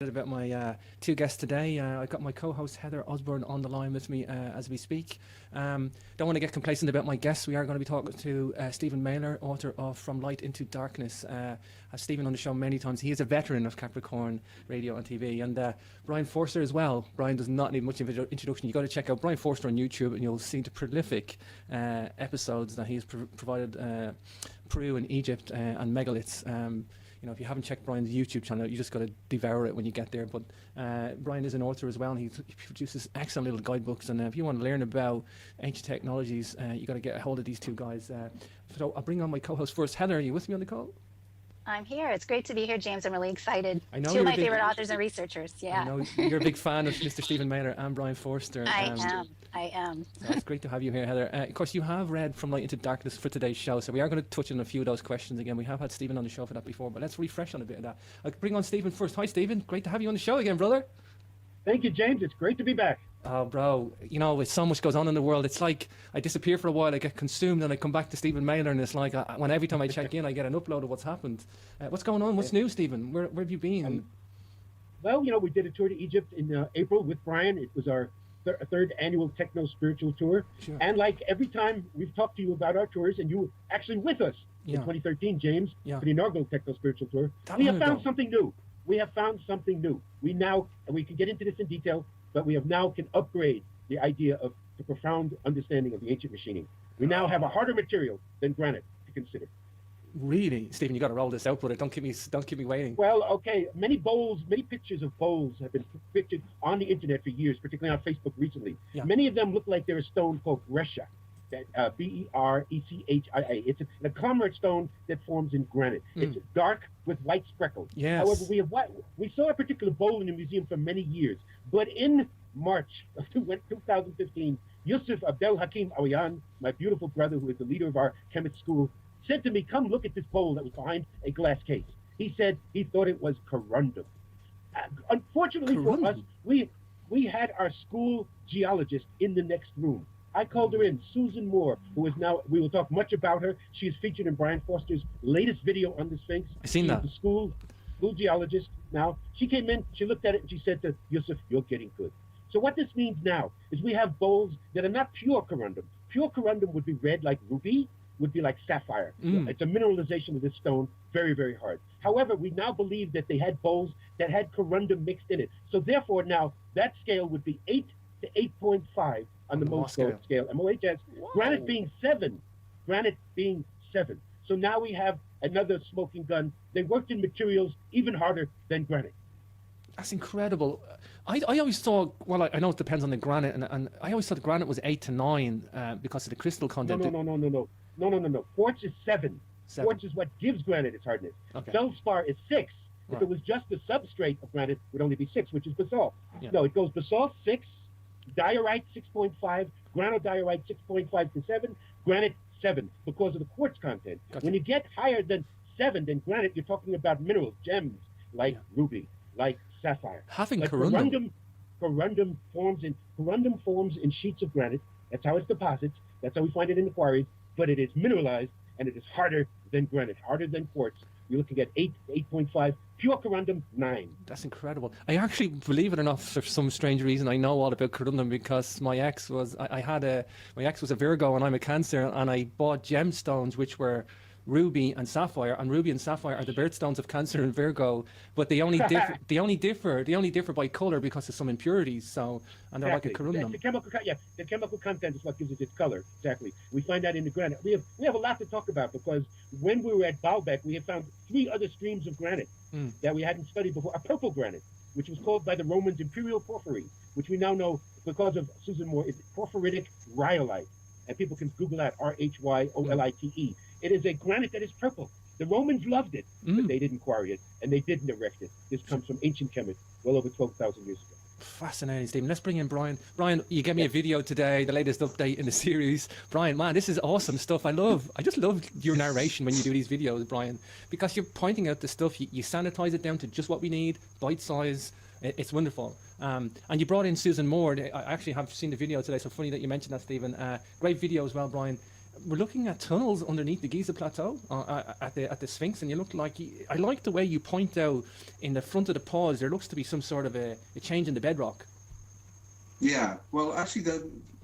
bit about my two guests today. I've got my co-host Heather Osborne on the line with me as we speak. Don't want to get complacent about my guests. We are going to be talking to Stephen Mehler, author of From Light into Darkness. I've Stephen on the show many times. He is a veteran of Capricorn radio and TV. And Brien Foerster as well. Brien does not need much introduction. You've got to check out Brien Foerster on YouTube and you'll see the prolific episodes that he's provided Peru and Egypt and megaliths. If you haven't checked Brian's YouTube channel, you just got to devour it when you get there. But Brien is an author as well, and he produces excellent little guidebooks. And if you want to learn about ancient technologies, you got to get a hold of these two guys. So I'll bring on my co-host first. Heather, are you with me on the call? I'm here. It's great to be here, James. I'm really excited. I know two of my favorite authors and researchers. Yeah. I know you're a big fan of Mr. Stephen Mehler and Brien Foerster. I am. So it's great to have you here, Heather. Of course, you have read From Light into Darkness for today's show, so we are going to touch on a few of those questions again. We have had Stephen on the show for that before, but let's refresh on a bit of that. I'll bring on Stephen first. Hi, Stephen. Great to have you on the show again, brother. Thank you, James. It's great to be back. Oh, bro, with so much goes on in the world, it's like I disappear for a while, I get consumed, and I come back to Stephen Mehler, and it's like when every time I check in, I get an upload of what's happened. What's going on? What's new, Stephen? Where have you been? Well, we did a tour to Egypt in April with Brien. It was our third annual techno-spiritual tour. Sure. And like every time we've talked to you about our tours, and you were actually with us in 2013, James, for the inaugural techno-spiritual tour, we have found something new. We now, and we can get into this in detail, but we can upgrade the idea of the profound understanding of the ancient machining. We now have a harder material than granite to consider. Really? Stephen, you got to roll this out, brother. Don't keep me waiting. Well, okay. Many pictures of bowls have been pictured on the internet for years, particularly on Facebook recently. Yeah. Many of them look like they're a stone called breccia, Berechia. It's an agglomerate stone that forms in granite. It's dark with white speckles. Yes. However, we saw a particular bowl in the museum for many years, but in March of 2015, Yusuf Abdel Hakim Awayan, my beautiful brother who is the leader of our chemist school, said to me, come look at this bowl that was behind a glass case. He said he thought it was corundum. Unfortunately for us, we had our school geologist in the next room. I called her in, Susan Moore, who is now, we will talk much about her. She is featured in Brien Foerster's latest video on the Sphinx. I've seen that. She's the school geologist now. She came in, she looked at it, and she said to Yusuf, you're getting good. So what this means now is we have bowls that are not pure corundum. Pure corundum would be red like ruby, would be like sapphire. It's a mineralization of this stone, very, very hard. However, we now believe that they had bowls that had corundum mixed in it. So therefore now, that scale would be 8 to 8.5 on the Mohs scale, MOHS, granite being 7. So now we have another smoking gun. They worked in materials even harder than granite. That's incredible. I always thought, well, I know it depends on the granite, and I always thought the granite was 8 to 9 because of the crystal content. No. Quartz is 7. Quartz is what gives granite its hardness. Okay. Feldspar is 6. If it was just the substrate of granite, it would only be 6, which is basalt. Yeah. No, it goes basalt 6, diorite 6.5, granodiorite 6.5 to 7, granite 7 because of the quartz content. Gotcha. When you get higher than 7 than granite, you're talking about minerals, gems like ruby, like sapphire. Having like corundum corundum forms in sheets of granite. That's how it's deposits. That's how we find it in the quarries. But it is mineralized and it is harder than granite, harder than quartz. You're looking at 8 to 8.5. Pure corundum, 9. That's incredible. I actually, believe it or not, for some strange reason, I know all about corundum because my ex was a Virgo and I'm a Cancer, and I bought gemstones which were ruby and sapphire, and ruby and sapphire are the birthstones of Cancer and Virgo, but they only differ by color because of some impurities. So, and they're exactly. Like a corundum. The chemical content is what gives it its color. Exactly. We find that in the granite. We have a lot to talk about because when we were at Baalbek, we have found 3 other streams of granite that we hadn't studied before. A purple granite, which was called by the Romans imperial porphyry, which we now know because of Susan Moore is porphyritic rhyolite, and people can Google that, RHYOLITE. It is a granite that is purple. The Romans loved it, but they didn't quarry it, and they didn't erect it. This comes from ancient chemists well over 12,000 years ago. Fascinating, Stephen. Let's bring in Brien. Brien, you gave me a video today, the latest update in the series. Brien, man, this is awesome stuff. I just love your narration when you do these videos, Brien, because you're pointing out the stuff. You sanitize it down to just what we need, bite size. It's wonderful. And you brought in Susan Moore. I actually have seen the video today, so funny that you mentioned that, Stephen. Great video as well, Brien. we're looking at tunnels underneath the Giza Plateau at the Sphinx, and you look like I like the way you point out in the front of the paws. There looks to be some sort of a change in the bedrock. Yeah, well, actually,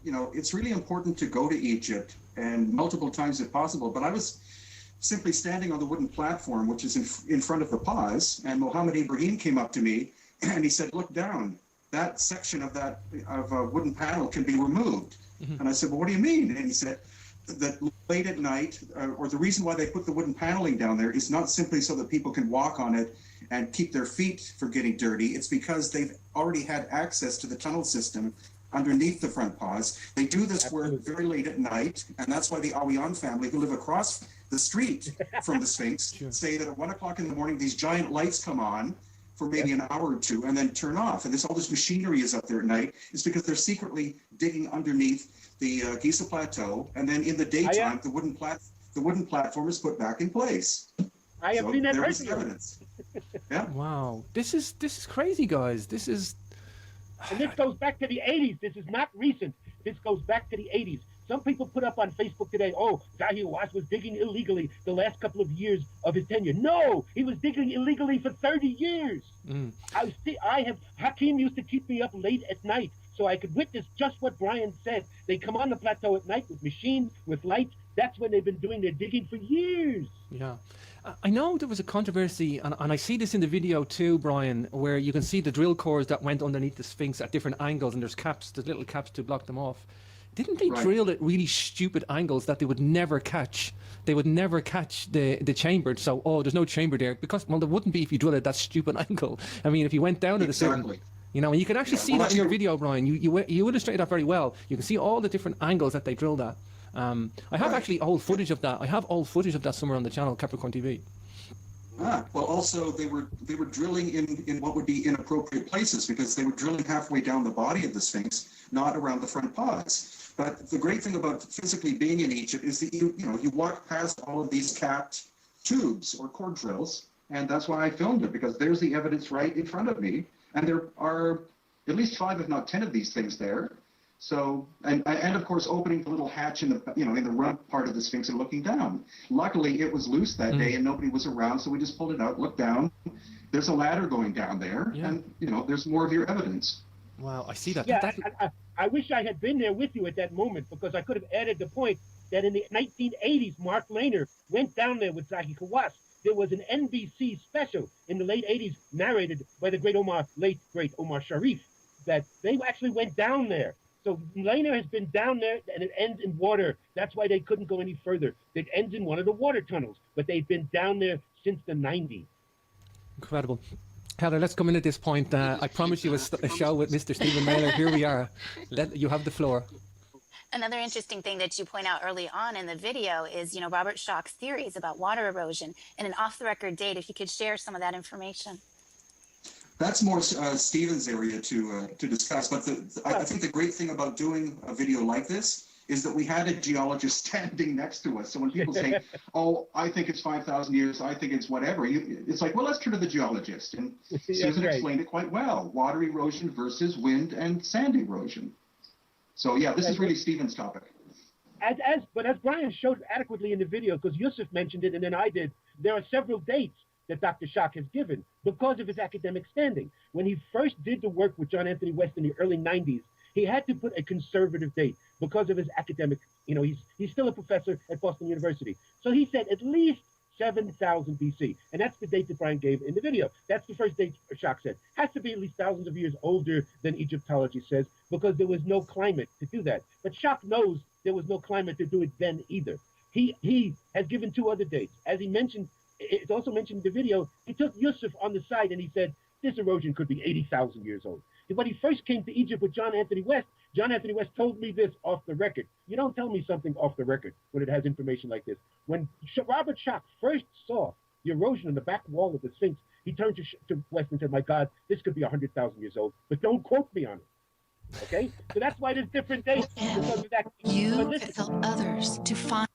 it's really important to go to Egypt and multiple times if possible. But I was simply standing on the wooden platform, which is in front of the pause, and Mohammed Ibrahim came up to me and he said, "Look down. That section of a wooden panel can be removed." Mm-hmm. And I said, "Well, what do you mean?" And he said that late at night, or the reason why they put the wooden paneling down there is not simply so that people can walk on it and keep their feet from getting dirty. It's because they've already had access to the tunnel system underneath the front paws. They do this work very late at night, and that's why the Awiyan family, who live across the street from the Sphinx, say that at 1 o'clock in the morning, these giant lights come on for maybe an hour or two and then turn off. And all this machinery is up there at night. It's because they're secretly digging underneath the Giza Plateau, and then in the daytime, the wooden platform is put back in place. I have seen that there is evidence. Yeah. Wow, this is crazy, guys. This is. And this goes back to the 80s. This is not recent. This goes back to the 80s. Some people put up on Facebook today, "Oh, Zahi Hawass was digging illegally the last couple of years of his tenure." No, he was digging illegally for 30 years. Hakeem used to keep me up late at night so I could witness just what Brien said. They come on the plateau at night with machines, with lights. That's when they've been doing their digging for years. Yeah. I know there was a controversy, and I see this in the video too, Brien, where you can see the drill cores that went underneath the Sphinx at different angles, and there's little caps to block them off. Didn't they drill at really stupid angles that they would never catch? They would never catch the chamber. So, there's no chamber there, because, well, there wouldn't be if you drill at that stupid angle. I mean, if you went down at a certain... and you can actually see that in your video, Brien. You illustrate that very well. You can see all the different angles that they drilled at. I have actually old footage of that. I have old footage of that somewhere on the channel, Capricorn TV. Well, also they were drilling in what would be inappropriate places, because they were drilling halfway down the body of the Sphinx, not around the front paws. But the great thing about physically being in Egypt is that you walk past all of these capped tubes or core drills, and that's why I filmed it, because there's the evidence right in front of me, and there are at least 5, if not 10, of these things there. So, and of course, opening the little hatch in the rump part of the Sphinx and looking down. Luckily, it was loose that day and nobody was around, so we just pulled it out, looked down. There's a ladder going down there, and there's more of your evidence. Wow, I see that. Yeah, I wish I had been there with you at that moment, because I could have added the point that in the 1980s, Mark Lehner went down there with Zahi Hawass. There was an NBC special in the late 80s, narrated by the late great Omar Sharif, that they actually went down there. So Lehner has been down there, and it ends in water. That's why they couldn't go any further. It ends in one of the water tunnels, but they've been down there since the 90s. Incredible. Heather, let's come in at this point. I promised you a show with Mr. Stephen Mehler. Here we are. You have the floor. Another interesting thing that you point out early on in the video is, Robert Schoch's theories about water erosion and an off-the-record date. If you could share some of that information. That's more Stephen's area to discuss. But I think the great thing about doing a video like this is that we had a geologist standing next to us. So when people say, "Oh, I think it's 5,000 years, I think it's whatever," it's like, well, let's turn to the geologist. And Susan explained it quite well: water erosion versus wind and sand erosion. So yeah, this is really Stephen's topic. But as Brien showed adequately in the video, because Yusuf mentioned it and then I did, there are several dates that Dr. Schoch has given because of his academic standing. When he first did the work with John Anthony West in the early 90s, he had to put a conservative date because of his academic, he's still a professor at Boston University. So he said at least 7,000 BC. And that's the date that Brien gave in the video. That's the first date Schoch said. Has to be at least thousands of years older than Egyptology says, because there was no climate to do that. But Schoch knows there was no climate to do it then either. He has given 2 other dates. As he mentioned, it's also mentioned in the video, he took Yusuf on the side and he said, this erosion could be 80,000 years old. When he first came to Egypt with John Anthony West told me this off the record. You don't tell me something off the record when it has information like this. When Robert Schoch first saw the erosion in the back wall of the Sphinx, he turned to West and said, "My God, this could be 100,000 years old, but don't quote me on it." Okay? So that's why there's different dates. Because of that. You help others to find.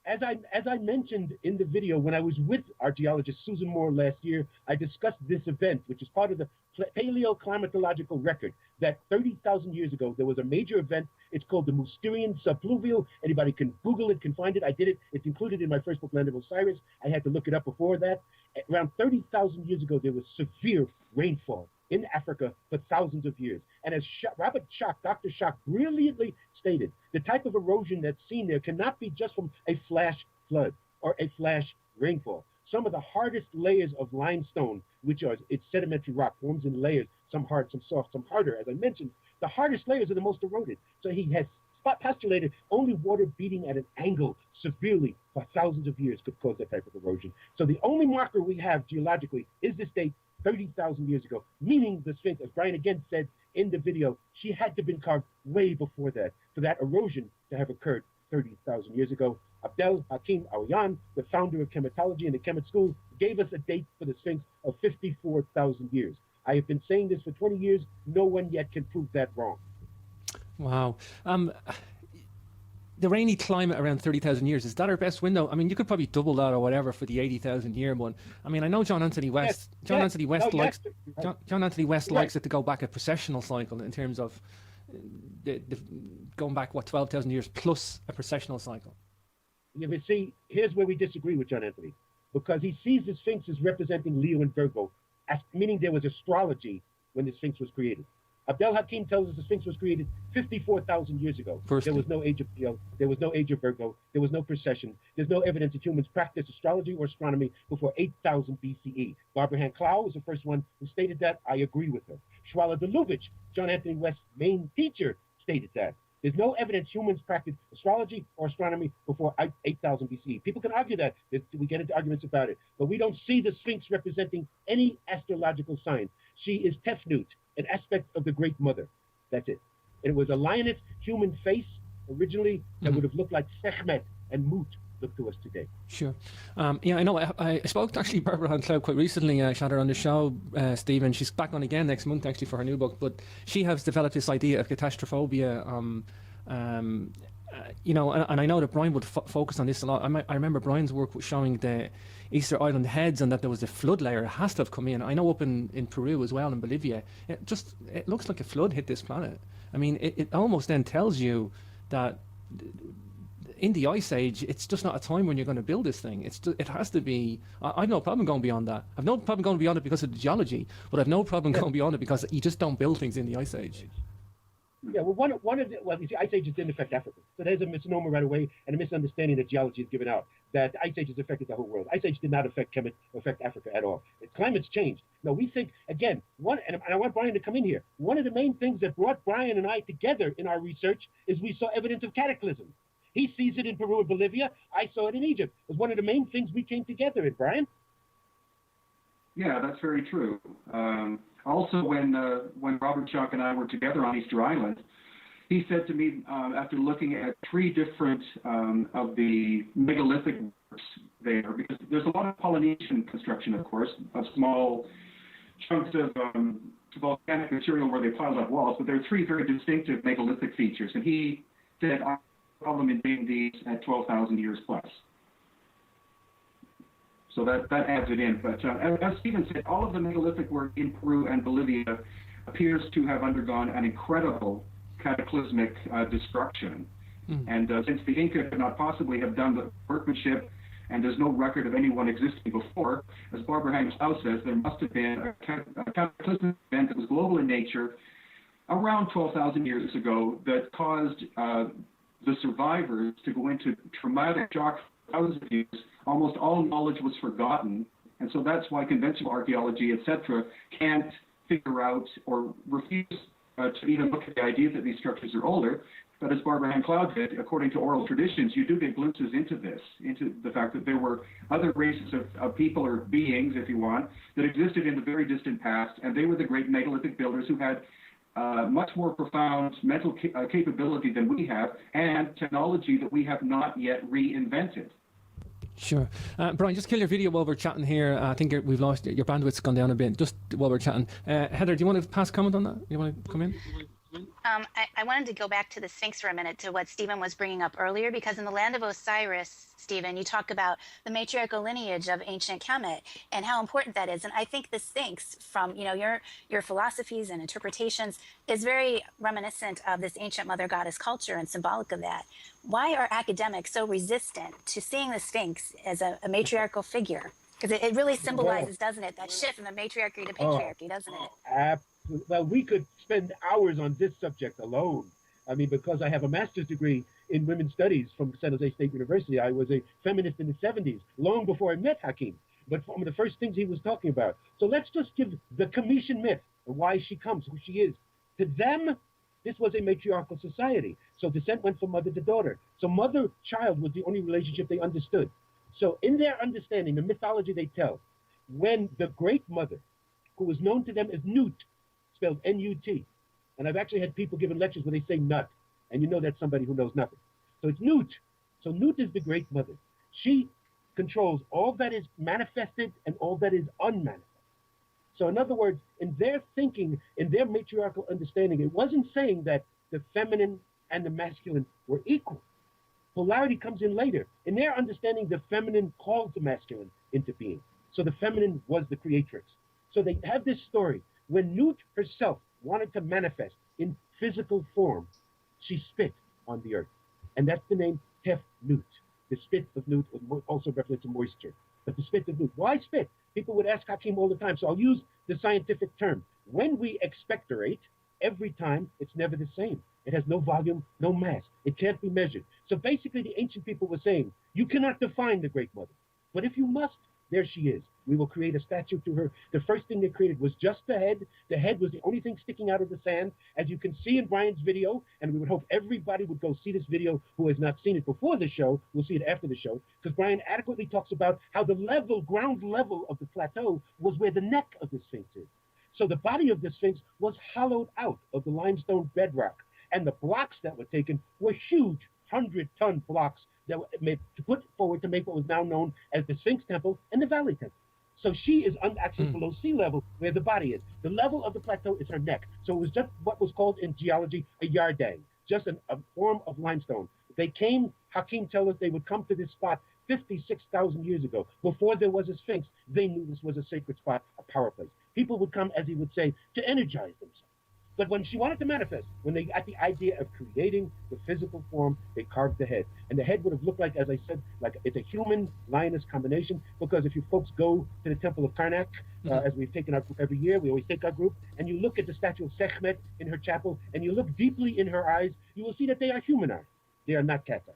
As I mentioned in the video, when I was with our geologist Susan Moore last year, I discussed this event, which is part of the paleoclimatological record that 30,000 years ago there was a major event. It's called the Mousterian subfluvial. Anybody can Google it, can find it. I did it. It's included in my first book, Land of Osiris. I had to look it up before that. Around 30,000 years ago, there was severe rainfall in Africa for thousands of years. And as Robert Schoch, Dr. Schoch, brilliantly stated, the type of erosion that's seen there cannot be just from a flash flood or a flash rainfall. Some of the hardest layers of limestone, which are its sedimentary rock, forms in layers, some hard, some soft, some harder, as I mentioned. The hardest layers are the most eroded. So he has postulated only water beating at an angle severely for thousands of years could cause that type of erosion. So the only marker we have geologically is this date, 30,000 years ago, meaning the Sphinx, as Brien again said in the video, she had to have been carved way before that, for that erosion to have occurred 30,000 years ago. Abdel Hakim Aoyan, the founder of chematology in the Kemet School, gave us a date for the Sphinx of 54,000 years. I have been saying this for 20 years. No one yet can prove that wrong. Wow. The rainy climate around 30,000 years, is that our best window? I mean, you could probably double that or whatever for the 80,000 year one. I mean, I know John Anthony West. John Anthony West likes it to go back a precessional cycle in terms of the going back 12,000 years plus a precessional cycle. Yeah, but see, here's where we disagree with John Anthony, because he sees the Sphinx as representing Leo and Virgo, meaning there was astrology when the Sphinx was created. Abdel Hakim tells us the Sphinx was created 54,000 years ago. There was no age of Leo, there was no age of Virgo, there was no precession. There's no evidence that humans practiced astrology or astronomy before 8,000 BCE. Barbara Hand Clow was the first one who stated that. I agree with her. Shwala Delovich, John Anthony West's main teacher, stated that. There's no evidence humans practiced astrology or astronomy before 8,000 BCE. People can argue that. We get into arguments about it. But we don't see the Sphinx representing any astrological sign. She is Tefnut, an aspect of the Great Mother. That's it. And it was a lioness human face originally that would have looked like Sekhmet and Mut look to us today. Sure. Yeah, I know. I spoke to actually Barbara Hand Clow quite recently. I had her on the show, Stephen. She's back on again next month actually for her new book. But she has developed this idea of catastrophobia. You know, and I know that Brien would focus on this a lot. I remember Brien's work was showing the Easter Island heads and that there was a flood layer. It has to have come in. I know up in Peru as well, in Bolivia, it looks like a flood hit this planet. I mean, it almost then tells you that in the Ice Age, it's just not a time when you're going to build this thing. It has to be. I've no problem going beyond that. I've no problem going beyond it because of the geology, but I've no problem going beyond it because you just don't build things in the Ice Age. Yeah, well, you see, Ice Ages didn't affect Africa. So there's a misnomer right away and a misunderstanding that geology is given out, that Ice Ages affected the whole world. Ice Age did not affect Africa at all. Climate's changed. No, we think, again, and I want Brien to come in here. One of the main things that brought Brien and I together in our research is we saw evidence of cataclysm. He sees it in Peru and Bolivia. I saw it in Egypt. It was one of the main things we came together in, Brien. Yeah, that's very true. Also, when Robert Schoch and I were together on Easter Island, he said to me, after looking at 3 different of the megalithic works there, because there's a lot of Polynesian construction, of course, of small chunks of volcanic material where they piled up walls, but there are 3 very distinctive megalithic features, and he said, I have a problem in dating these at 12,000 years plus. So that adds it in. But as Stephen said, all of the megalithic work in Peru and Bolivia appears to have undergone an incredible cataclysmic destruction. And since the Inca could not possibly have done the workmanship, and there's no record of anyone existing before, as Barbara Hand Clow says, there must have been a cataclysmic event that was global in nature around 12,000 years ago that caused the survivors to go into traumatic shock for thousands of years. Almost all knowledge was forgotten, and so that's why conventional archaeology, etc., can't figure out or refuse to even look at the idea that these structures are older. But as Barbara Hand Clow did, according to oral traditions, you do get glimpses into this, into the fact that there were other races of people or beings, if you want, that existed in the very distant past, and they were the great megalithic builders who had much more profound mental capability than we have, and technology that we have not yet reinvented. Sure. Brien, just kill your video while we're chatting here. I think we've lost your bandwidth's gone down a bit just while we're chatting. Heather, do you want to pass comment on that? You want to come in? I wanted to go back to the Sphinx for a minute, to what Stephen was bringing up earlier, because in the land of Osiris, Stephen, you talk about the matriarchal lineage of ancient Kemet and how important that is. And I think the Sphinx, from your philosophies and interpretations, is very reminiscent of this ancient mother goddess culture and symbolic of that. Why are academics so resistant to seeing the Sphinx as a matriarchal figure? Because it really symbolizes, doesn't it, that shift from the matriarchy to patriarchy, doesn't it? Absolutely. Well, we could spend hours on this subject alone. I mean, because I have a master's degree in women's studies from San Jose State University. I was a feminist in the 70s, long before I met Hakim. But one of the first things he was talking about. So let's just give the Cometian myth and why she comes, who she is. To them, this was a matriarchal society. So descent went from mother to daughter. So mother-child was the only relationship they understood. So in their understanding, the mythology they tell, when the great mother, who was known to them as Nut, spelled N-U-T, and I've actually had people giving lectures where they say nut, and you know that's somebody who knows nothing. So it's Nut. So Nut is the great mother. She controls all that is manifested and all that is unmanifested. So in other words, in their thinking, in their matriarchal understanding, it wasn't saying that the feminine and the masculine were equal. Polarity comes in later. In their understanding, the feminine called the masculine into being. So the feminine was the creatrix. So they have this story. When Nut herself wanted to manifest in physical form, she spit on the earth. And that's the name Tef Nut. The spit of Nut also represents moisture. But the spit of Nut. Why spit? People would ask Hakim all the time. So I'll use the scientific term. When we expectorate, every time it's never the same. It has no volume, no mass. It can't be measured. So basically the ancient people were saying, you cannot define the great mother. But if you must, there she is. We will create a statue to her. The first thing they created was just the head. The head was the only thing sticking out of the sand. As you can see in Brian's video, and we would hope everybody would go see this video who has not seen it before the show. We'll see it after the show, because Brian adequately talks about how the ground level of the plateau was where the neck of the Sphinx is. So the body of the Sphinx was hollowed out of the limestone bedrock. And the blocks that were taken were huge 100-ton blocks that were made to put forward to make what was now known as the Sphinx Temple and the Valley Temple. So she is actually below sea level where the body is. The level of the plateau is her neck. So it was just what was called in geology a yardang, just a form of limestone. They came, Hakim tells us, they would come to this spot 56,000 years ago. Before there was a Sphinx, they knew this was a sacred spot, a power place. People would come, as he would say, to energize themselves. But when she wanted to manifest, when they got the idea of creating the physical form, they carved the head. And the head would have looked like, as I said, like it's a human lioness combination. Because if you folks go to the temple of Karnak, as we've taken our group every year, we always take our group, and you look at the statue of Sekhmet in her chapel, and you look deeply in her eyes, you will see that they are human eyes. They are not cat's eyes.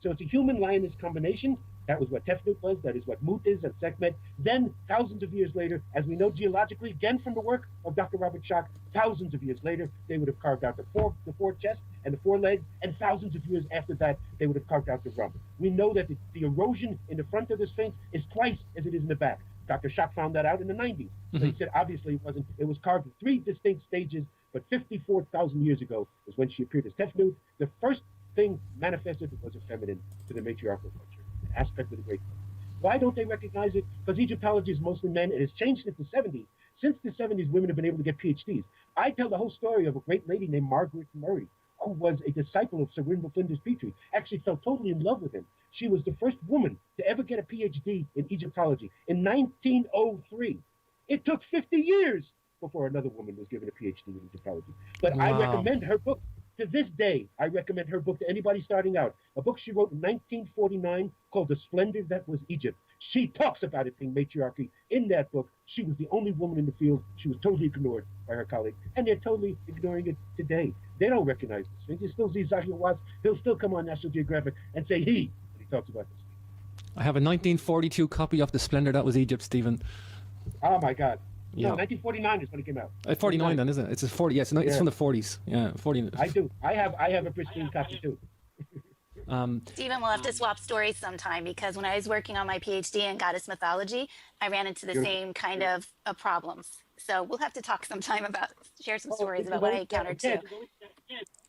So it's a human lioness combination. That was what Tefnut was. That is what Mut is at Sekhmet. Then, thousands of years later, as we know geologically, again from the work of Dr. Robert Schoch, thousands of years later, they would have carved out the four chests and the four legs, and thousands of years after that, they would have carved out the rump. We know that the erosion in the front of the Sphinx is twice as it is in the back. Dr. Schoch found that out in the 90s. So he said, obviously, it was carved in 3 distinct stages, but 54,000 years ago was when she appeared as Tefnut. The first thing manifested was a feminine to the matriarchal culture, an aspect of the great culture. Why don't they recognize it? Because Egyptology is mostly men. It has changed since the 70s. Since the 70s, women have been able to get PhDs. I tell the whole story of a great lady named Margaret Murray, who was a disciple of Sir Winfield Flinders Petrie, actually fell totally in love with him. She was the first woman to ever get a PhD in Egyptology in 1903. It took 50 years before another woman was given a PhD in Egyptology. But I recommend her book. To this day, I recommend her book to anybody starting out. A book she wrote in 1949 called The Splendor That Was Egypt. She talks about it being matriarchy. In that book, she was the only woman in the field. She was totally ignored by her colleagues. And they're totally ignoring it today. They don't recognize this thing. You still see Zahir Watts. He'll still come on National Geographic and say he, when he talks about this. I have a 1942 copy of The Splendor That Was Egypt, Stephen. Oh, my God. Yeah. No, 1949 is when it came out. 49 then, isn't it? It's a 40. Yes, it's from the 40s. Yeah, 40. I do. I have a pristine copy too. Stephen, we'll have to swap stories sometime, because when I was working on my PhD in goddess mythology, I ran into the same kind of problems. So we'll have to talk sometime share some stories about what I encountered too.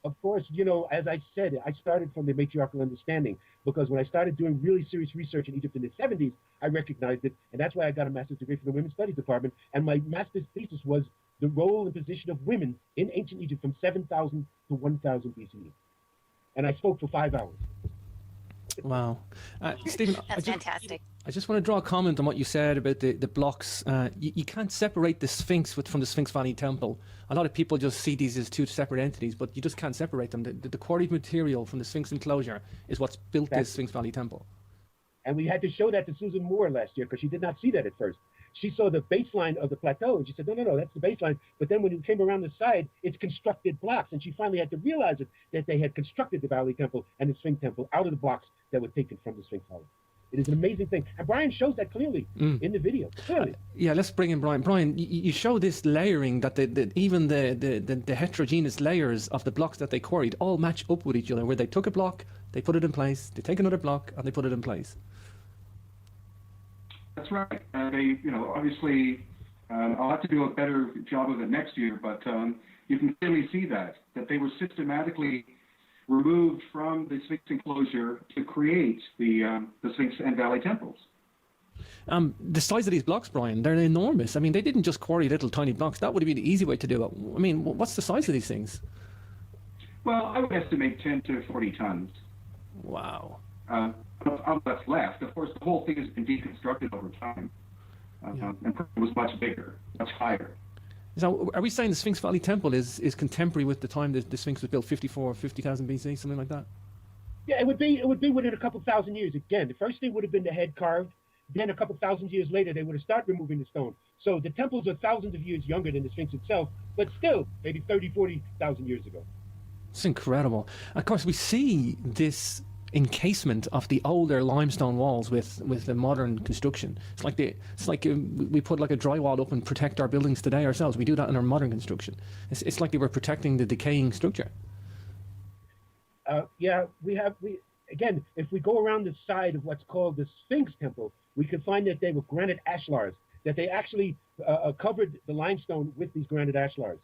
Of course, as I said, I started from the matriarchal understanding, because when I started doing really serious research in Egypt in the 70s, I recognized it, and that's why I got a master's degree from the Women's Studies Department, and my master's thesis was the role and position of women in ancient Egypt from 7,000 to 1,000 BCE. And I spoke for 5 hours. Wow. Stephen, That's fantastic. I just want to draw a comment on what you said about the blocks. You can't separate the Sphinx from the Sphinx Valley Temple. A lot of people just see these as two separate entities, but you just can't separate them. The quarried material from the Sphinx enclosure is what's built this Sphinx Valley Temple. And we had to show that to Susan Moore last year because she did not see that at first. She saw the baseline of the plateau and she said, no, that's the baseline. But then when you came around the side, it's constructed blocks. And she finally had to realize that they had constructed the Valley Temple and the Sphinx Temple out of the blocks that were taken from the Sphinx Valley. It is an amazing thing. And Brien shows that clearly in the video. Clearly. Yeah, let's bring in Brien. Brien, you show this layering that even the heterogeneous layers of the blocks that they quarried all match up with each other, where they took a block, they put it in place, they take another block, and they put it in place. That's right. They, obviously, I'll have to do a better job of it next year, but you can clearly see that they were systematically removed from the Sphinx enclosure to create the Sphinx and Valley temples. The size of these blocks, Brien, they're enormous. I mean, they didn't just quarry little tiny blocks. That would be the easy way to do it. I mean, what's the size of these things? Well, I would estimate 10 to 40 tons. Wow. Of what's left. Of course, the whole thing has been deconstructed over time, and it was much bigger, much higher. So, are we saying the Sphinx Valley Temple is contemporary with the time that the Sphinx was built, 50,000 BC, something like that? Yeah, it would be within a couple thousand years. Again, the first thing would have been the head carved. Then a couple thousand years later, they would have started removing the stone. So the temples are thousands of years younger than the Sphinx itself, but still maybe 30, 40,000 years ago. It's incredible. Of course, we see this encasement of the older limestone walls with the modern construction. It's like we put like a drywall up and protect our buildings today ourselves. We do that in our modern construction. It's like they were protecting the decaying structure. Again, if we go around the side of what's called the Sphinx Temple, we can find that they were granite ashlars, that they actually covered the limestone with these granite ashlars.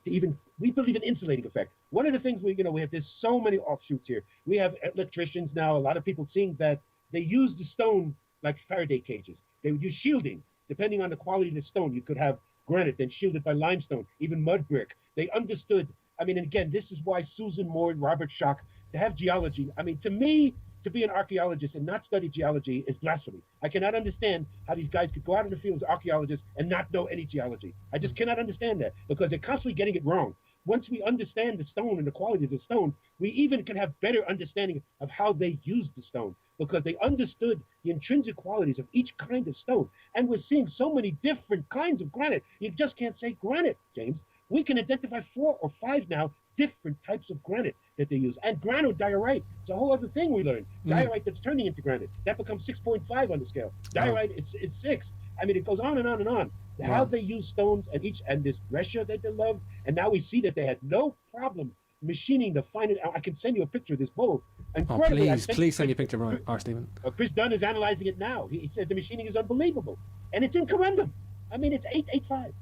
We believe an insulating effect. One of the things we have, there's so many offshoots here. We have electricians now, a lot of people seeing that they use the stone like Faraday cages. They would use shielding. Depending on the quality of the stone, you could have granite then shielded by limestone, even mud brick. They understood. I mean, and again, this is why Susan Moore and Robert Schoch, to have geology, I mean, to me, to be an archaeologist and not study geology is blasphemy. I cannot understand how these guys could go out in the field as archaeologists and not know any geology. I just cannot understand that because they're constantly getting it wrong. Once we understand the stone and the quality of the stone, we even can have better understanding of how they used the stone because they understood the intrinsic qualities of each kind of stone. And we're seeing so many different kinds of granite. You just can't say granite, James. We can identify 4 or 5 now different types of granite that they use. And granodiorite, it's a whole other thing we learned. Diorite that's turning into granite. That becomes 6.5 on the scale. Diorite, it's 6. I mean, it goes on and on and on. How they use stones and this Brescia that they loved. And now we see that they had no problem machining the finest. I can send you a picture of this bowl. Please send you a picture, Stephen. Chris Dunn is analyzing it now. He said the machining is unbelievable. And it's in corundum. I mean, it's 885.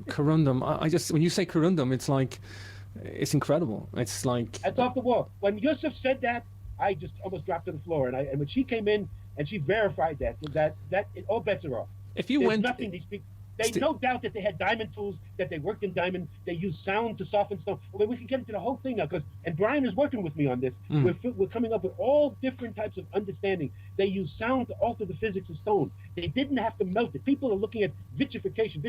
Corundum. When you say corundum, it's like, it's incredible. It's like... That's off the wall. When Yusuf said that, I just almost dropped to the floor. And when she came in and she verified that all bets are off. If you There's nothing these people... no doubt that they had diamond tools, that they worked in diamond, they used sound to soften stone. Well, we can get into the whole thing now, and Brien is working with me on this. We're coming up with all different types of understanding. They use sound to alter the physics of stone. They didn't have to melt it. People are looking at vitrification,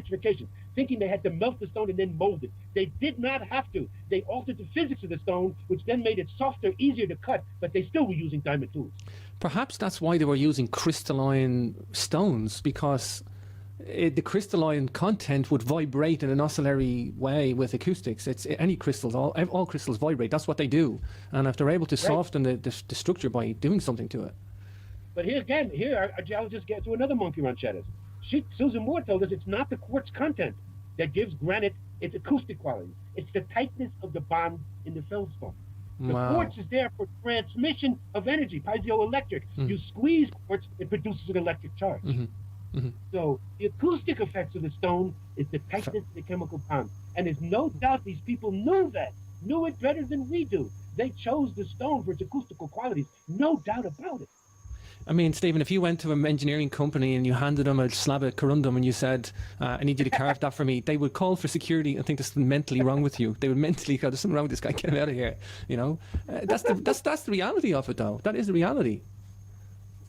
thinking they had to melt the stone and then mold it. They did not have to. They altered the physics of the stone, which then made it softer, easier to cut, but they still were using diamond tools. Perhaps that's why they were using crystalline stones, because the crystalline content would vibrate in an oscillatory way with acoustics. It's any crystals, all crystals vibrate. That's what they do. And if they're able to soften the structure by doing something to it. But here our geologists get to another monkey wrench at us. Susan Moore told us it's not the quartz content that gives granite its acoustic qualities. It's the tightness of the bond in the feldspar. The quartz is there for transmission of energy, piezoelectric. You squeeze quartz, it produces an electric charge. So the acoustic effects of the stone is the tightness of the chemical bond. And there's no doubt these people knew it better than we do. They chose the stone for its acoustical qualities. No doubt about it. I mean, Stephen, if you went to an engineering company and you handed them a slab of corundum and you said, I need you to carve that for me, they would call for security and think there's something mentally wrong with you. They would mentally go, there's something wrong with this guy, get him out of here. You know, that's the reality of it, though. That is the reality.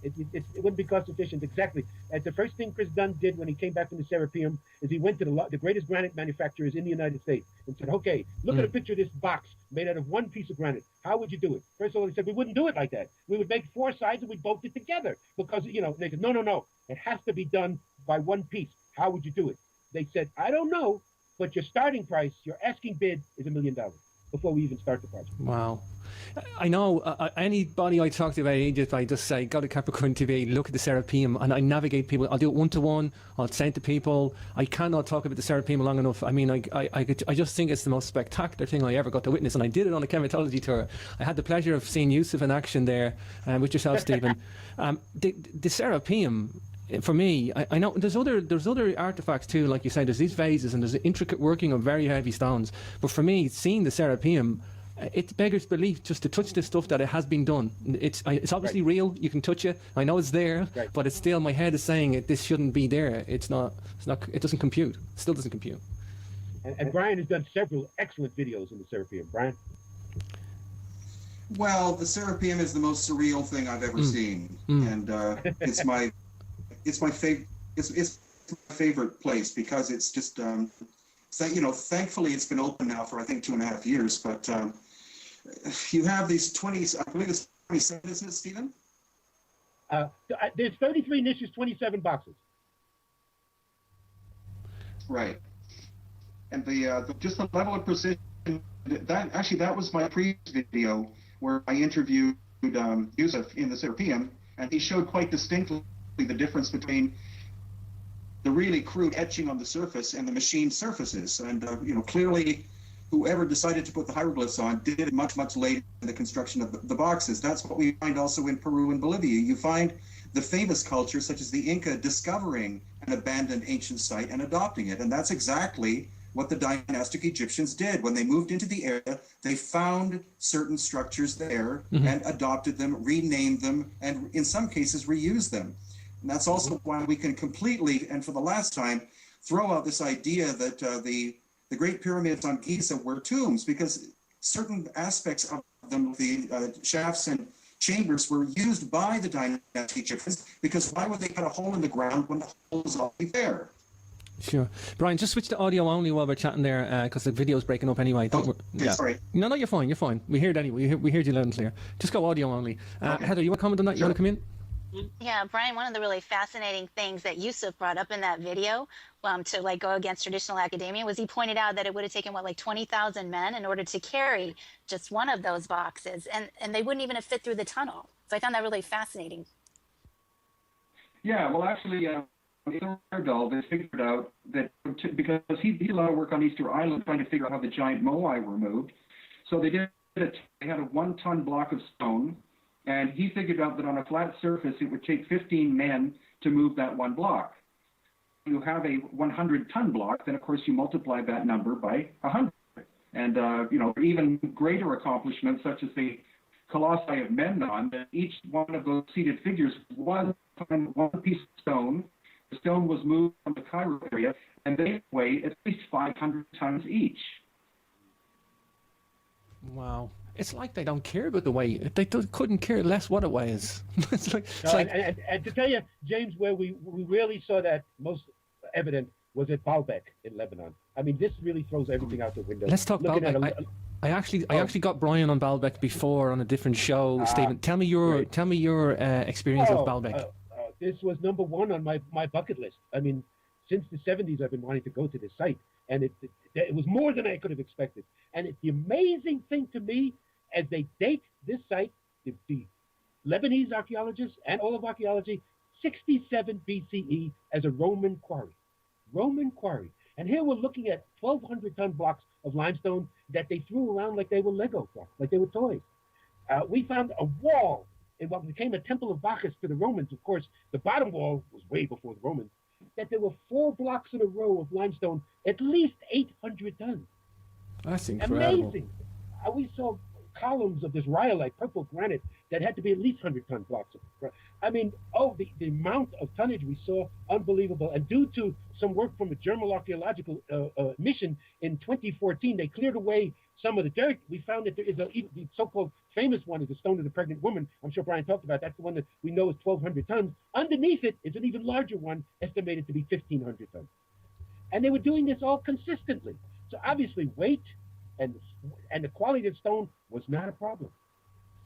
It wouldn't be cost efficient, exactly. And the first thing Chris Dunn did when he came back from the Serapeum is he went to the greatest granite manufacturers in the United States and said, okay, look at a picture of this box made out of one piece of granite. How would you do it? First of all, he said, we wouldn't do it like that. We would make 4 sides and we'd bolt it together because, you know, they said, no. It has to be done by one piece. How would you do it? They said, I don't know, but your starting price, your asking bid is $1 million before we even start the project. Wow. I know anybody I talk to about Egypt, I just say, go to Capricorn TV, look at the Serapeum, and I navigate people. I'll do it one-to-one, I'll send to people. I cannot talk about the Serapeum long enough. I mean, I just think it's the most spectacular thing I ever got to witness, and I did it on a chematology tour. I had the pleasure of seeing Yusuf in action there with yourself, Stephen. The Serapeum, for me, I know there's other artifacts too, like you say, there's these vases and there's an intricate working of very heavy stones. But for me, seeing the Serapeum, it beggars belief just to touch the stuff that it has been done. It's obviously real. You can touch it. I know it's there, but it's still, my head is saying this shouldn't be there. It's not. It doesn't compute. It still doesn't compute. And Brien has done several excellent videos in the Serapeum. Brien. Well, the Serapeum is the most surreal thing I've ever seen, and it's my favorite place because it's just thankfully it's been open now for I think 2.5 years, but you have these 20, I believe it's 27, isn't it, Stephen? There's 33 niches, 27 boxes. Right, and the just the level of precision. That was my previous video where I interviewed Yusuf in the Serapeum, and he showed quite distinctly the difference between the really crude etching on the surface and the machined surfaces. And clearly, whoever decided to put the hieroglyphs on did it much later in the construction of the boxes. That's what we find also in Peru and Bolivia. You find the famous cultures such as the Inca discovering an abandoned ancient site and adopting it, and that's exactly what the dynastic Egyptians did. When they moved into the area, they found certain structures there and adopted them, renamed them, and in some cases reused them. And that's also why we can completely, and for the last time, throw out this idea that the Great Pyramids on Giza were tombs, because certain aspects of them, the shafts and chambers, were used by the dynastic Egyptians, because why would they cut a hole in the ground when the hole was already there? Sure. Brian, just switch to audio only while we're chatting there, because the video's breaking up anyway. Sorry. No, you're fine. You're fine. We hear it anyway. We hear you loud and clear. Just go audio only. Okay. Heather, you want to comment on that? Sure. You want to come in? Yeah, Brian, one of the really fascinating things that Yusuf brought up in that video to go against traditional academia was he pointed out that it would have taken 20,000 men in order to carry just one of those boxes, and they wouldn't even have fit through the tunnel. So I found that really fascinating. Yeah, well, actually, Erdal, they figured out that because he did a lot of work on Easter Island trying to figure out how the giant moai were moved. So they had a 1-ton block of stone, and he figured out that on a flat surface it would take 15 men to move that one block. You have a 100-ton block, then of course you multiply that number by 100. And even greater accomplishments such as the Colossi of Memnon, that each one of those seated figures was one piece of stone. The stone was moved from the Cairo area, and they weigh at least 500 tons each. Wow. It's like they don't care about the weight. They couldn't care less what it weighs. And to tell you, James, where we really saw that most evident was at Baalbek in Lebanon. I mean, this really throws everything out the window. Let's talk Baalbek. I actually got Brian on Baalbek before on a different show. Stephen, tell me your experience of Baalbek. This was number one on my bucket list. I mean, since the 70s, I've been wanting to go to this site, and it was more than I could have expected. And it's the amazing thing to me, as they date this site, the Lebanese archaeologists and all of archaeology, 67 BCE as a Roman quarry. Roman quarry. And here we're looking at 1,200-ton blocks of limestone that they threw around like they were Lego blocks, like they were toys. We found a wall in what became a temple of Bacchus to the Romans. Of course, the bottom wall was way before the Romans, that there were 4 blocks in a row of limestone, at least 800 tons. That's incredible. Amazing. We saw columns of this rhyolite, purple granite, that had to be at least 100-ton blocks. I mean, the amount of tonnage we saw, unbelievable. And due to some work from the German archaeological mission in 2014, they cleared away some of the dirt. We found that there is the so-called famous one is the stone of the pregnant woman. I'm sure Brien talked about. That's the one that we know is 1,200 tons. Underneath it is an even larger one, estimated to be 1,500 tons. And they were doing this all consistently. So obviously weight and the quality of the stone was not a problem.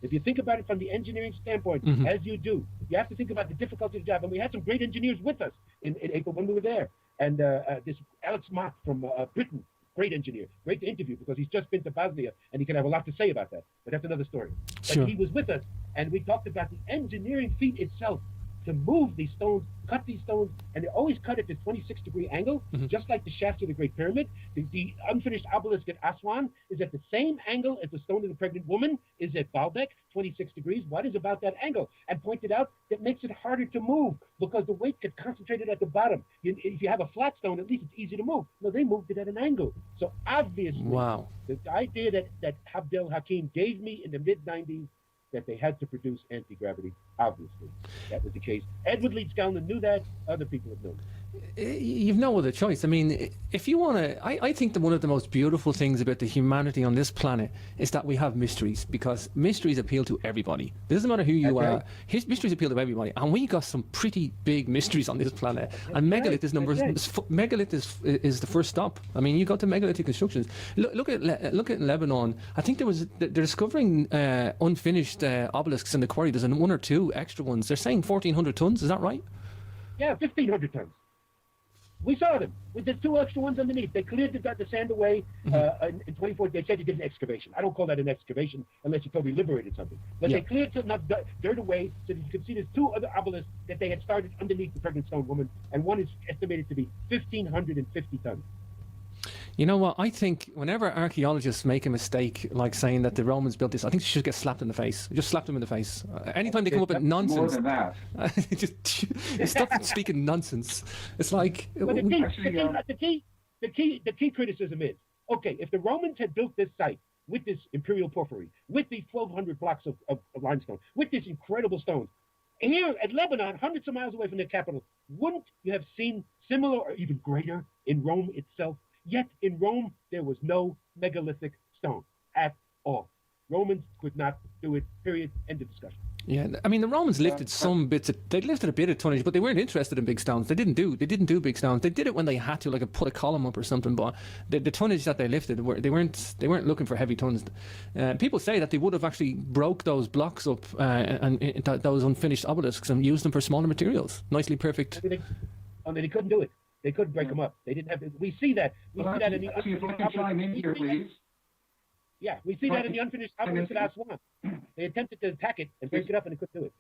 If you think about it from the engineering standpoint, as you do, you have to think about the difficulty of the job. And we had some great engineers with us in April when we were there. And this Alex Mock from Britain, great engineer, great to interview because he's just been to Bosnia and he can have a lot to say about that. But that's another story. Sure. But he was with us and we talked about the engineering feat itself to move these stones, cut these stones, and they always cut at this 26-degree angle, just like the shaft of the Great Pyramid. The unfinished obelisk at Aswan is at the same angle as the stone of the pregnant woman is at Baalbek, 26 degrees. What is about that angle? And pointed out that makes it harder to move because the weight gets concentrated at the bottom. If you have a flat stone, at least it's easy to move. No, they moved it at an angle. So obviously, the idea that Abdel Hakim gave me in the mid-90s that they had to produce anti-gravity, obviously. That was the case. Edward Leeds Scanlon knew that. Other people have known it. You've no other choice. I mean, if you want to, I think that one of the most beautiful things about the humanity on this planet is that we have mysteries, because mysteries appeal to everybody. It doesn't matter who you are. Right. His mysteries appeal to everybody, and we got some pretty big mysteries on this planet. And megalith is megalith is the first stop. I mean, you got to megalithic constructions. Look at Lebanon. I think they're discovering unfinished obelisks in the quarry. There's one or two extra ones. They're saying 1,400 tons. Is that right? Yeah, 1,500 tons. We saw them with the two extra ones underneath. They cleared the sand away in 24. They said they did an excavation. I don't call that an excavation unless you totally liberated something. But they cleared enough dirt away so that you could see there's two other obelisks that they had started underneath the pregnant stone woman, and one is estimated to be 1,550 tons. You know what? I think whenever archaeologists make a mistake, like saying that the Romans built this, I think they should get slapped in the face. Just slap them in the face. Anytime they come up with nonsense. More than that. just stop speaking nonsense. It's like. But the key criticism is, okay, if the Romans had built this site with this imperial porphyry, with these 1,200 blocks of limestone, with this incredible stone, here at Lebanon, hundreds of miles away from the capital, wouldn't you have seen similar or even greater in Rome itself? Yet in Rome, there was no megalithic stone at all. Romans could not do it, period, end of discussion. Yeah, I mean, the Romans lifted some bits. They lifted a bit of tonnage, but they weren't interested in big stones. They didn't do big stones. They did it when they had to, like put a column up or something. But the tonnage that they lifted, they weren't looking for heavy tons. People say that they would have actually broke those blocks up and those unfinished obelisks and used them for smaller materials. Nicely perfect. They couldn't do it. They couldn't break them up. They didn't have. We see that. We see that in the unfinished chime in here, please. Yeah, we see that in the unfinished obelisk at Aswan. They attempted to attack it and break it up, and they couldn't do it.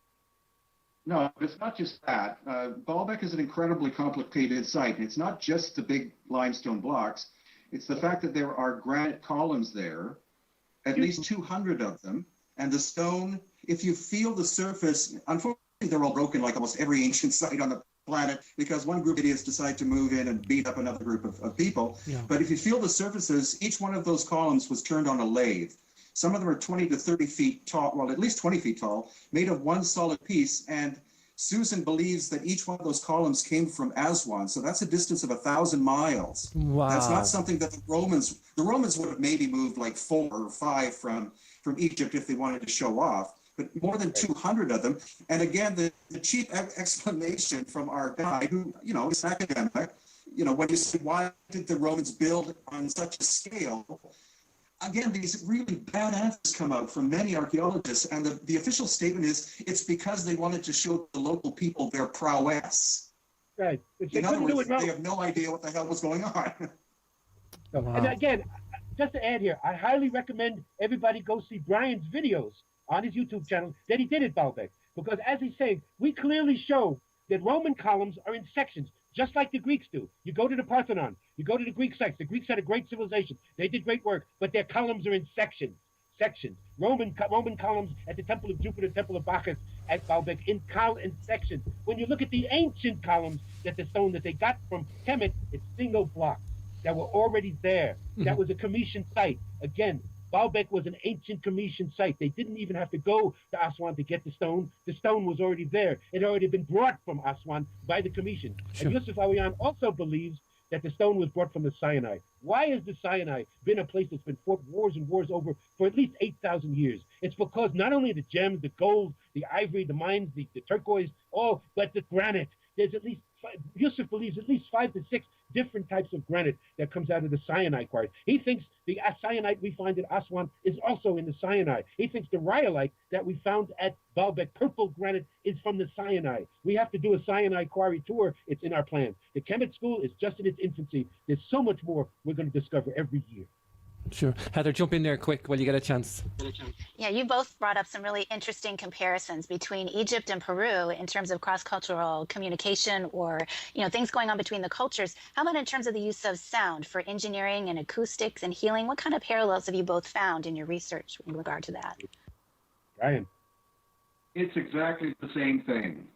No, it's not just that. Baalbek is an incredibly complicated site. It's not just the big limestone blocks. It's the fact that there are granite columns there, at least 200 of them, and the stone. If you feel the surface, unfortunately, they're all broken, like almost every ancient site on the planet, because one group of idiots decide to move in and beat up another group of people. Yeah. But if you feel the surfaces, each one of those columns was turned on a lathe. Some of them are 20 to 30 feet tall, well, at least 20 feet tall, made of one solid piece. And Susan believes that each one of those columns came from Aswan. So that's a distance of 1,000 miles. Wow. That's not something that the Romans would have maybe moved like 4 or 5 from Egypt if they wanted to show off. But more than 200 of them. And again, the cheap explanation from our guy, who, is an academic, when you say, why did the Romans build on such a scale? Again, these really bad answers come out from many archaeologists. And the official statement is, it's because they wanted to show the local people their prowess. Right. In other words, they have no idea what the hell was going on. Wow. And again, just to add here, I highly recommend everybody go see Brien's videos on his YouTube channel that he did at Baalbek. Because as he's saying, we clearly show that Roman columns are in sections, just like the Greeks do. You go to the Parthenon, you go to the Greek sites. The Greeks had a great civilization. They did great work, but their columns are in sections. Roman columns at the Temple of Jupiter, Temple of Bacchus at Baalbek in sections. When you look at the ancient columns, that the stone that they got from Kemet, it's single blocks that were already there. That was a Commission site. Again, Baalbek was an ancient Comitian site. They didn't even have to go to Aswan to get the stone. The stone was already there. It had already been brought from Aswan by the Comitians. Sure. And Yusuf Awiyan also believes that the stone was brought from the Sinai. Why has the Sinai been a place that's been fought wars and wars over for at least 8,000 years? It's because not only the gems, the gold, the ivory, the mines, the turquoise, all, but the granite. There's at least, Yusuf believes at least 5 to 6 different types of granite that comes out of the Sinai quarry. He thinks the syenite we find at Aswan is also in the Sinai. He thinks the rhyolite that we found at Baalbek, purple granite, is from the Sinai. We have to do a Sinai quarry tour. It's in our plans. The Kemet School is just in its infancy. There's so much more we're going to discover every year. Sure. Heather, jump in there quick while you get a chance. Yeah, you both brought up some really interesting comparisons between Egypt and Peru in terms of cross-cultural communication or, things going on between the cultures. How about in terms of the use of sound for engineering and acoustics and healing? What kind of parallels have you both found in your research in regard to that? Brian. It's exactly the same thing.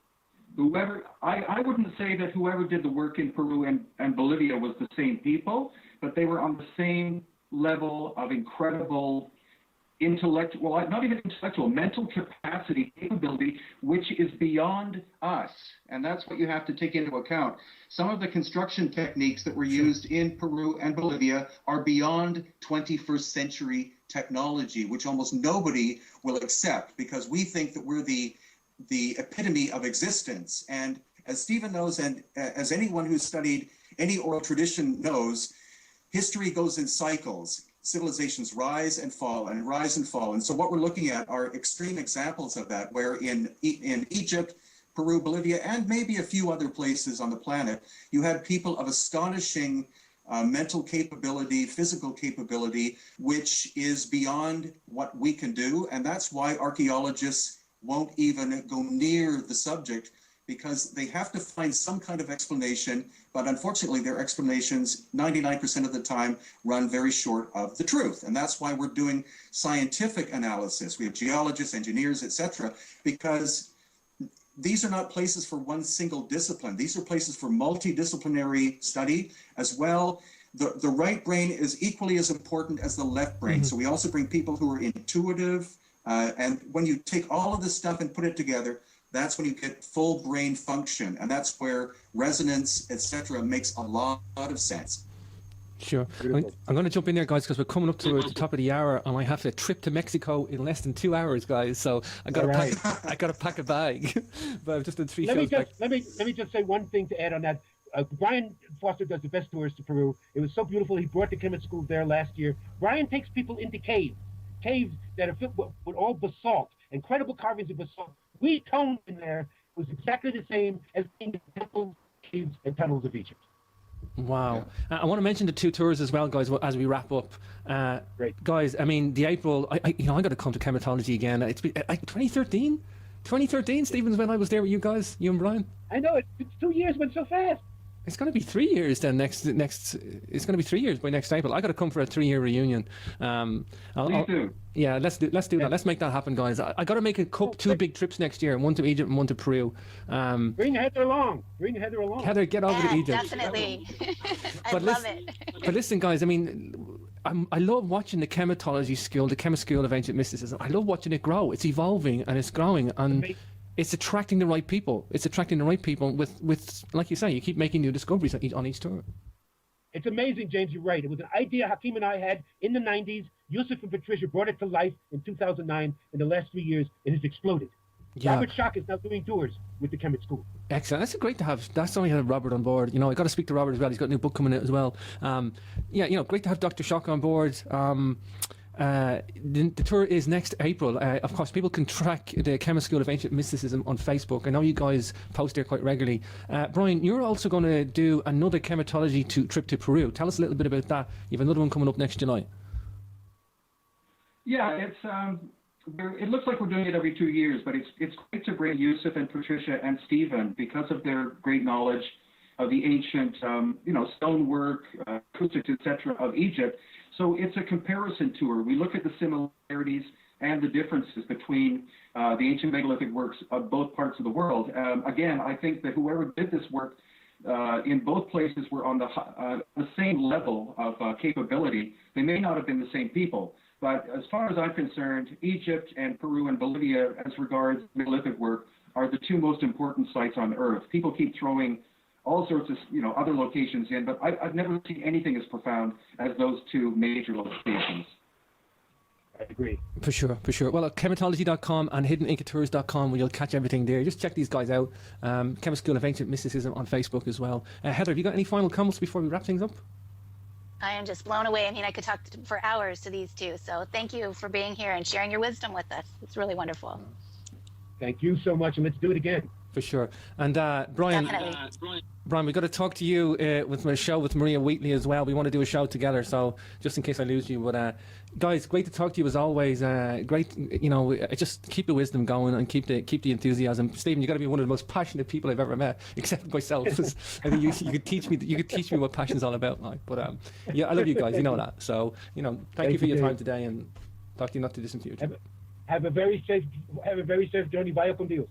I wouldn't say that whoever did the work in Peru and Bolivia was the same people, but they were on the same level of incredible intellectual, well, not even intellectual, mental capacity, capability, which is beyond us. And that's what you have to take into account. Some of the construction techniques that were used in Peru and Bolivia are beyond 21st century technology, which almost nobody will accept because we think that we're the epitome of existence. And as Stephen knows, and as anyone who's studied any oral tradition knows, history goes in cycles. Civilizations rise and fall and rise and fall. And so what we're looking at are extreme examples of that, where in Egypt, Peru, Bolivia, and maybe a few other places on the planet, you had people of astonishing mental capability, physical capability, which is beyond what we can do. And that's why archaeologists won't even go near the subject, because they have to find some kind of explanation, but unfortunately their explanations 99% of the time run very short of the truth. And that's why we're doing scientific analysis. We have geologists, engineers, etc., because these are not places for one single discipline. These are places for multidisciplinary study as well. The right brain is equally as important as the left brain. So we also bring people who are intuitive, and when you take all of this stuff and put it together, that's when you get full brain function, and that's where resonance, etc., makes a lot of sense. Sure. I'm going to jump in there, guys, because we're coming up to the top of the hour, and I have a trip to Mexico in less than 2 hours, guys. So I got to pack a bag. But I've just done 3 shows back. Let me just say one thing to add on that. Brien Foerster does the best tours to Peru. It was so beautiful. He brought the Kemet School there last year. Brien takes people into caves that are filled with all basalt, incredible carvings of basalt. We toned in there was exactly the same as in the temples, caves, and tunnels of Egypt. Wow. Yeah. I want to mention the 2 tours as well, guys, as we wrap up. Great. Guys, I mean, the April, I got to come to Chematology again. It's been 2013? 2013, Stevens, when I was there with you guys, you and Brian. I know, it's 2 years went so fast. It's going to be 3 years then. Next, it's going to be 3 years by next April. I got to come for a 3-year reunion. Please do. Yeah, let's do that. Let's make that happen, guys. I got to make 2 big trips next year, one to Egypt and one to Peru. Bring Heather along. Heather, get over to Egypt. Definitely. I love it. But listen, guys, I mean, I love watching the chematology school, the Kemet School of Ancient Mysticism. I love watching it grow. It's evolving and it's growing, and it's attracting the right people. It's attracting the right people with like you say, you keep making new discoveries on each tour. It's amazing, James, you're right. It was an idea Hakeem and I had in the 90s. Yusuf and Patricia brought it to life in 2009. In the last 3 years, it has exploded. Yeah. Robert Schock is now doing tours with the Kemet School. Excellent. That's great to have. That's why I have Robert on board. I got to speak to Robert as well. He's got a new book coming out as well. Great to have Dr. Schock on board. The tour is next April. Of course, people can track the Kemet School of Ancient Mysticism on Facebook. I know you guys post there quite regularly. Brian, you're also going to do another chematology trip to Peru. Tell us a little bit about that. You have another one coming up next July. Yeah, it looks like we're doing it every 2 years, but it's great to bring Yusuf and Patricia and Stephen because of their great knowledge of the ancient, stonework, acoustics, etc. of Egypt. So it's a comparison tour. We look at the similarities and the differences between the ancient megalithic works of both parts of the world. Again, I think that whoever did this work in both places were on the same level of capability. They may not have been the same people, But as far as I'm concerned, Egypt and Peru and Bolivia, as regards megalithic work, are the two most important sites on Earth. People keep throwing all sorts of, other locations in, but I've never seen anything as profound as those two major locations. I agree. For sure, for sure. Well, at chematology.com and hiddeninca.tours.com, where you'll catch everything there. Just check these guys out. Chemist School of Ancient Mysticism on Facebook as well. Heather, have you got any final comments before we wrap things up? I am just blown away. I mean, I could talk for hours to these two. So thank you for being here and sharing your wisdom with us. It's really wonderful. Thank you so much, and let's do it again. For sure. And Brien, Brien, we've got to talk to you with my show with Maria Wheatley as well. We want to do a show together, so just in case I lose you. But guys, great to talk to you as always. Great, just keep the wisdom going and keep the enthusiasm. Stephen, you got to be one of the most passionate people I've ever met, except myself. I think you could teach me what passion's all about. Like, but yeah, I love you guys. You know that. So thank you for your time today, and talk to you not too distant future. Have a very safe journey via Condios.